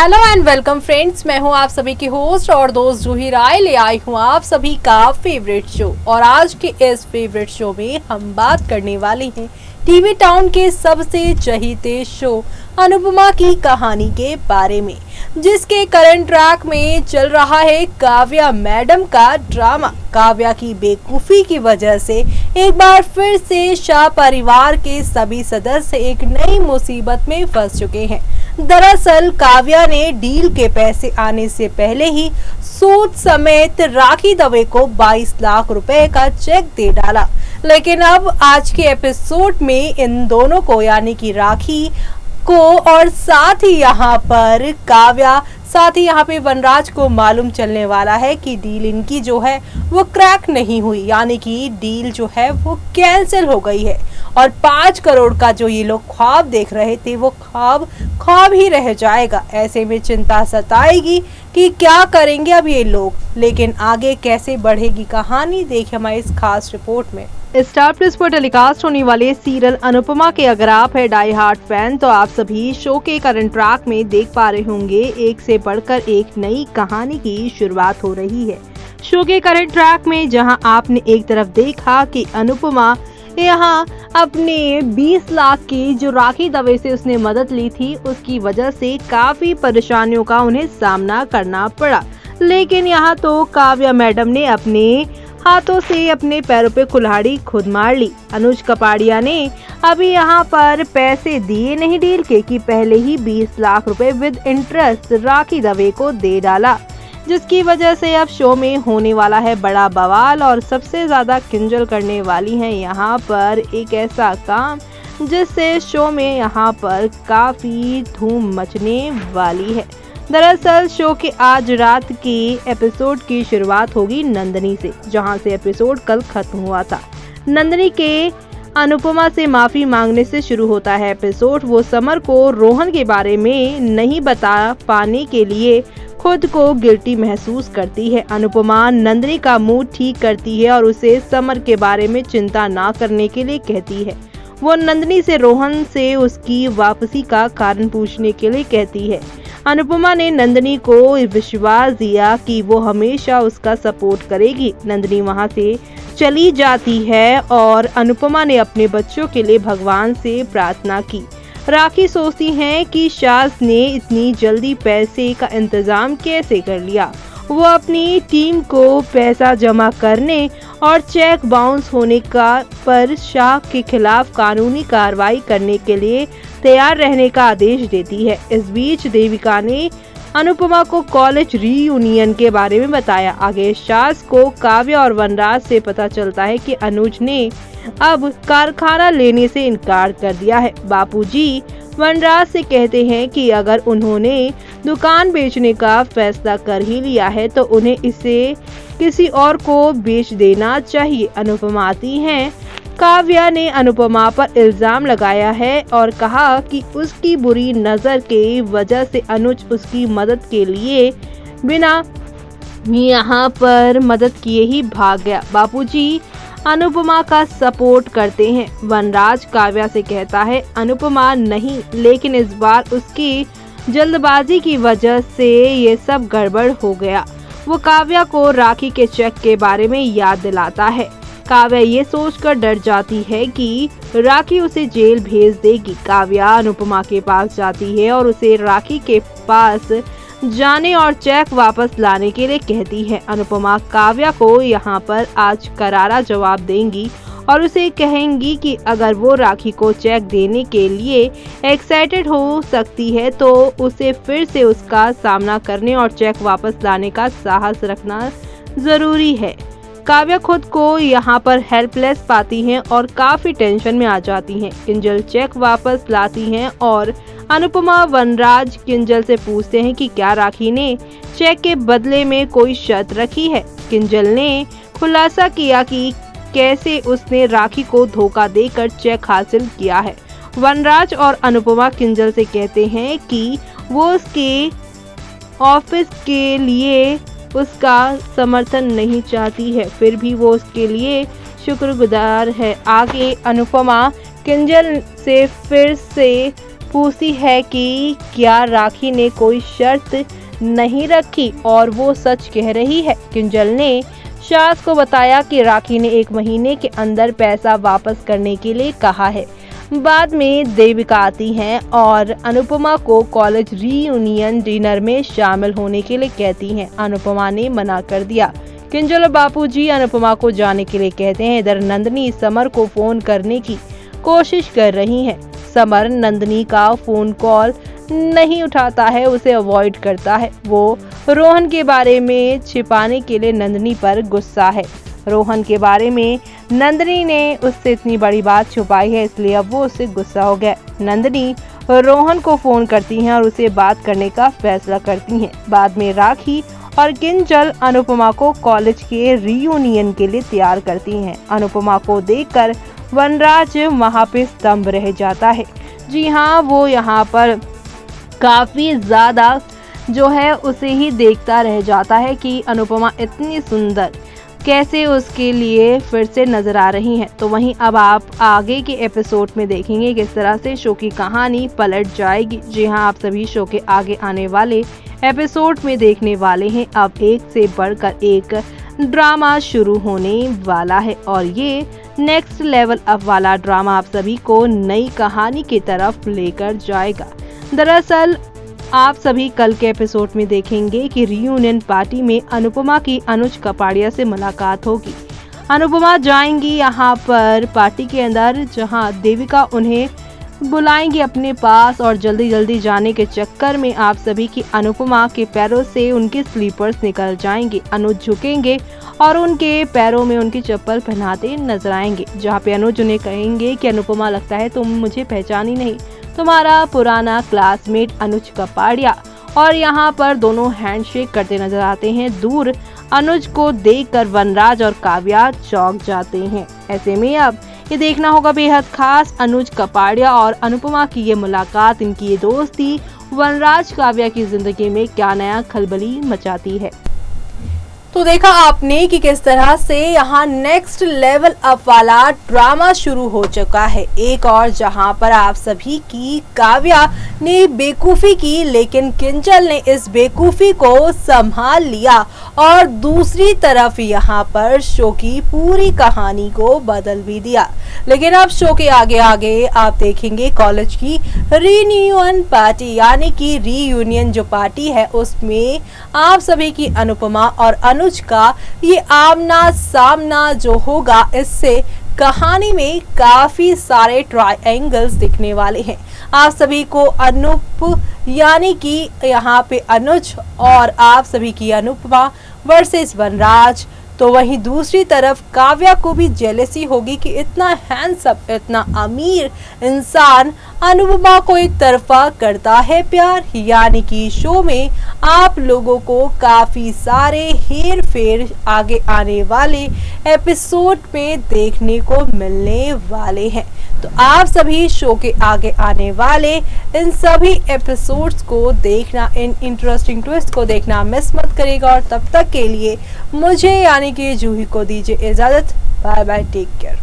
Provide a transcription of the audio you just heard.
Hello and welcome friends, मैं हूं आप सभी की होस्ट और दोस्त जूही राय। ले आई हूं आप सभी का फेवरेट शो। और आज के इस फेवरेट शो में हम बात करने वाले हैं टीवी टाउन के सबसे चहीते शो अनुपमा की कहानी के बारे में, जिसके करंट ट्रैक में चल रहा है काव्या मैडम का ड्रामा। काव्या की बेवकूफी की वजह से एक बार फिर से शाह परिवार के सभी सदस्य एक नई मुसीबत में फंस चुके हैं। दरअसल काव्या ने डील के पैसे आने से पहले ही सूद समेत राखी दवे को 22 लाख रुपए का चेक दे डाला। लेकिन अब आज के एपिसोड में इन दोनों को, यानी कि राखी को और साथ ही यहाँ पर काव्या, साथ ही यहाँ पे वनराज को मालूम चलने वाला है कि डील इनकी जो है वो क्रैक नहीं हुई, यानी कि डील जो है वो कैंसिल हो गई है। और 5 करोड़ का जो ये लोग ख्वाब देख रहे थे वो ख्वाब ही रह जाएगा। ऐसे में चिंता सताएगी कि क्या करेंगे अब ये लोग। लेकिन आगे कैसे बढ़ेगी कहानी, देखिए हमारी इस खास रिपोर्ट में। स्टार प्लस पर टेलीकास्ट होने वाले सीरियल अनुपमा के अगर आप है डाई हार्ट फैन, तो आप सभी शो के करंट ट्रैक में देख पा रहे होंगे एक से बढ़कर एक नई कहानी की शुरुआत हो रही है। शो के करंट ट्रैक में जहां आपने एक तरफ देखा कि अनुपमा यहाँ अपने 20 लाख की जो राखी दवे से उसने मदद ली थी, उसकी वजह से काफी परेशानियों का उन्हें सामना करना पड़ा। लेकिन यहाँ तो काव्या मैडम ने अपने हाथों से अपने पैरों पे कुल्हाड़ी खुद मार ली। अनुज कपाड़िया ने अभी यहाँ पर पैसे दिए नहीं डील के कि पहले ही 20 लाख रुपए विद इंटरेस्ट राखी दवे को दे डाला, जिसकी वजह से अब शो में होने वाला है बड़ा बवाल। और सबसे ज्यादा किंजल करने वाली है यहाँ पर एक ऐसा काम जिससे शो में यहाँ पर काफी धूम मचने वाली है। दरअसल शो के आज रात के एपिसोड की शुरुआत होगी नंदिनी से, जहां से एपिसोड कल खत्म हुआ था। नंदिनी के अनुपमा से माफी मांगने से शुरू होता है एपिसोड। वो समर को रोहन के बारे में नहीं बता पाने के लिए खुद को गिल्टी महसूस करती है। अनुपमा नंदिनी का मूड ठीक करती है और उसे समर के बारे में चिंता ना करने के लिए कहती है। वो नंदिनी से रोहन से उसकी वापसी का कारण पूछने के लिए कहती है। अनुपमा ने नंदिनी को विश्वास दिया कि वो हमेशा उसका सपोर्ट करेगी। नंदिनी वहां से चली जाती है और अनुपमा ने अपने बच्चों के लिए भगवान से प्रार्थना की। राखी सोचती हैं कि शाह ने इतनी जल्दी पैसे का इंतजाम कैसे कर लिया। वो अपनी टीम को पैसा जमा करने और चेक बाउंस होने का पर शाह के खिलाफ कानूनी कार्रवाई करने के लिए तैयार रहने का आदेश देती है। इस बीच देविका ने अनुपमा को कॉलेज रीयूनियन के बारे में बताया। आगे शाह को काव्या और वनराज से पता चलता है कि अनुज ने अब कारखाना लेने से इनकार कर दिया है। बापूजी वनराज से कहते हैं कि अगर उन्होंने दुकान बेचने का फैसला कर ही लिया है तो उन्हें इसे किसी और को बेच देना चाहिए। अनुपमा आती हैं। काव्या ने अनुपमा पर इल्जाम लगाया है और कहा कि उसकी बुरी नजर के वजह से अनुज उसकी मदद के लिए बिना यहाँ पर मदद किए ही भाग गया। बापूजी अनुपमा का सपोर्ट करते हैं। वनराज काव्या से कहता है अनुपमा नहीं, लेकिन इस बार उसकी जल्दबाजी की वजह से ये सब गड़बड़ हो गया। वो काव्या को राखी के चेक के बारे में याद दिलाता है। काव्या ये सोचकर डर जाती है कि राखी उसे जेल भेज देगी। काव्या अनुपमा के पास जाती है और उसे राखी के पास जाने और चेक वापस लाने के लिए कहती है। अनुपमा काव्या को यहाँ पर आज करारा जवाब देंगी और उसे कहेंगी कि अगर वो राखी को चेक देने के लिए एक्साइटेड हो सकती है तो उसे फिर से उसका सामना करने और चेक वापस लाने का साहस रखना जरूरी है। काव्या खुद को यहाँ पर हेल्पलेस पाती हैं और काफी टेंशन में आ जाती हैं। किंजल चेक वापस लाती हैं और अनुपमा वनराज किंजल से पूछते हैं कि क्या राखी ने चेक के बदले में कोई शर्त रखी है। किंजल ने खुलासा किया कि कैसे उसने राखी को धोखा देकर चेक हासिल किया है। वनराज और अनुपमा किंजल से कहते हैं कि वो उसके ऑफिस के लिए उसका समर्थन नहीं चाहती है, फिर भी वो उसके लिए शुक्रगुजार है। आगे अनुपमा किंजल से फिर से पूछती है कि क्या राखी ने कोई शर्त नहीं रखी और वो सच कह रही है। किंजल ने सास को बताया कि राखी ने 1 महीने के अंदर पैसा वापस करने के लिए कहा है। बाद में देविका आती हैं और अनुपमा को कॉलेज रीयूनियन डिनर में शामिल होने के लिए कहती हैं। अनुपमा ने मना कर दिया। किंजल और बापूजी अनुपमा को जाने के लिए कहते हैं। इधर नंदिनी समर को फोन करने की कोशिश कर रही हैं। समर नंदिनी का फोन कॉल नहीं उठाता है, उसे अवॉइड करता है। वो रोहन के बारे में छिपाने के लिए नंदिनी पर गुस्सा है। रोहन के बारे में नंदिनी ने उससे इतनी बड़ी बात छुपाई है, इसलिए अब वो उससे गुस्सा हो गया। नंदिनी रोहन को फोन करती हैं और उसे बात करने का फैसला करती हैं। बाद में राखी और किंजल अनुपमा को कॉलेज के रीयूनियन के लिए तैयार करती हैं। अनुपमा को देखकर वनराज वहाँ पे स्तंभ रह जाता है। जी हाँ, वो यहाँ पर काफी ज्यादा जो है उसे ही देखता रह जाता है कि अनुपमा इतनी सुंदर कैसे उसके लिए फिर से नजर आ रही हैं। तो वहीं अब आप आगे के एपिसोड में देखेंगे किस तरह से शो की कहानी पलट जाएगी। जी हाँ, आप सभी शो के आगे आने वाले एपिसोड में देखने वाले हैं। अब एक से बढ़कर एक ड्रामा शुरू होने वाला है और ये नेक्स्ट लेवल अप वाला ड्रामा आप सभी को नई कहानी की तरफ लेकर जाएगा। दरअसल आप सभी कल के एपिसोड में देखेंगे कि रीयूनियन पार्टी में अनुपमा की अनुज कपाड़िया से मुलाकात होगी। अनुपमा जाएंगी यहाँ पर पार्टी के अंदर, जहाँ देविका उन्हें बुलाएंगी अपने पास और जल्दी जल्दी जाने के चक्कर में आप सभी की अनुपमा के पैरों से उनके स्लीपर्स निकल जाएंगे। अनुज झुकेंगे और उनके पैरों में उनकी चप्पल पहनाते नजर आएंगे, जहाँ पे अनुज उन्हें कहेंगे कि अनुपमा लगता है तुम मुझे पहचानी नहीं, तुम्हारा पुराना क्लासमेट अनुज कपाड़िया। और यहाँ पर दोनों हैंडशेक करते नजर आते हैं। दूर अनुज को देखकर वनराज और काव्या चौंक जाते हैं। ऐसे में अब ये देखना होगा बेहद खास अनुज कपाड़िया और अनुपमा की ये मुलाकात, इनकी ये दोस्ती वनराज काव्या की जिंदगी में क्या नया खलबली मचाती है। तो देखा आपने कि किस तरह से यहाँ नेक्स्ट लेवल अप वाला ड्रामा शुरू हो चुका है। एक और जहाँ पर आप सभी की काव्या ने बेवकूफ़ी की, लेकिन किंजल ने इस बेवकूफ़ी को संभाल लिया और दूसरी तरफ यहाँ पर शो की पूरी कहानी को बदल भी दिया। लेकिन अब शो के आगे आगे आप देखेंगे कॉलेज की रीयूनियन पार्टी, यानी कि रीयूनियन जो पार्टी है उसमें आप सभी की अनुपमा और अनुज का ये आमना सामना जो होगा, इससे कहानी में काफी सारे ट्रायंगल्स दिखने वाले हैं। आप सभी को अनूप यानी कि यहाँ पे अनुज और आप सभी की अनुपमा वर्सेस वनराज, तो वहीं दूसरी तरफ काव्या को भी जेलसी होगी कि इतना हैंडसम, इतना अमीर इंसान अनुपमा को एक तरफा करता है प्यार। यानी कि शो में आप लोगों को काफी सारे हेर फेर आगे आने वाले एपिसोड में देखने को मिलने वाले हैं। तो आप सभी शो के आगे आने वाले इन सभी एपिसोड्स को देखना, इन इंटरेस्टिंग ट्विस्ट को देखना मिस मत करिएगा। और तब तक के लिए मुझे यानी कि जूही को दीजिए इजाजत। Bye bye, take care.